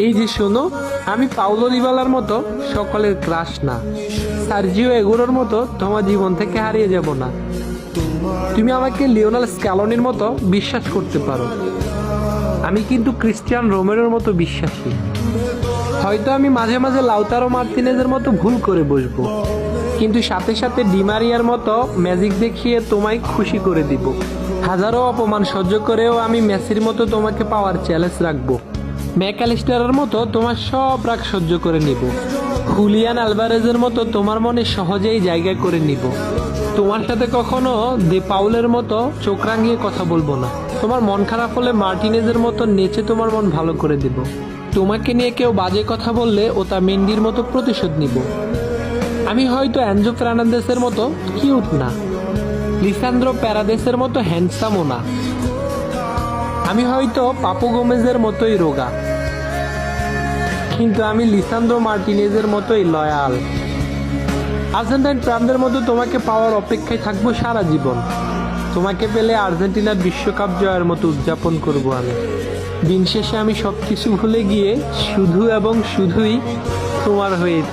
এই যে শোনো, আমি পাউলো দিবালার মতো সকলের ক্রাশ না, সার্জিও এগুরোর মতো তোমার জীবন থেকে হারিয়ে যাব না। তুমি আমাকে লিওনেল স্ক্যালোনির মতো বিশ্বাস করতে পারো, আমি কিন্তু ক্রিস্টিয়ান রোমেরোর মতো বিশ্বাসী। হয়তো আমি মাঝে মাঝে লাউতারো মার্তিনেজের মতো ভুল করে বসবো, কিন্তু সাথে সাথে ডিমারিয়ার মতো ম্যাজিক দেখিয়ে তোমায় খুশি করে দিব। হাজারো অপমান সহ্য করেও আমি মেসির মতো তোমাকে পাওয়ার চ্যালেঞ্জ রাখবো। ম্যাকঅ্যালিস্টারের মতো তোমার সব রাগ সহ্য করে নিব। হুলিয়ান আলভারেজের মতো তোমার মনে সহজেই জায়গা করে নিব। তোমার সাথে কখনো দে পাউলের মতো চোখ রাঙিয়ে কথা বলবো না। তোমার মন খারাপ হলে মার্টিনেজের মতো নেচে তোমার মন ভালো করে দিব। তোমাকে নিয়ে কেউ বাজে কথা বললে ও তা মেন্ডির মতো প্রতিশোধ নিব। আমি হয়তো অ্যানজো ফার্নান্দেসের মতো কিউট না, লিসান্দ্রো প্যারাদেসের মতো হ্যান্ডসামও না, আমি হয়তো পাপু গোমেজের মতোই রোগা, কিন্তু আমি লিসান্দ্রো মার্টিনেজের মতোই লয়াল। আর্জেন্টাইন প্রাণদের মতো তোমাকে পাওয়ার অপেক্ষায় থাকবো সারা জীবন। তোমাকে পেলে আর্জেন্টিনার বিশ্বকাপ জয়ের মতো উদযাপন করব আমি। দিন শেষে আমি সবকিছু ভুলে গিয়ে শুধু এবং শুধুই তোমার হয়েই থাকবো।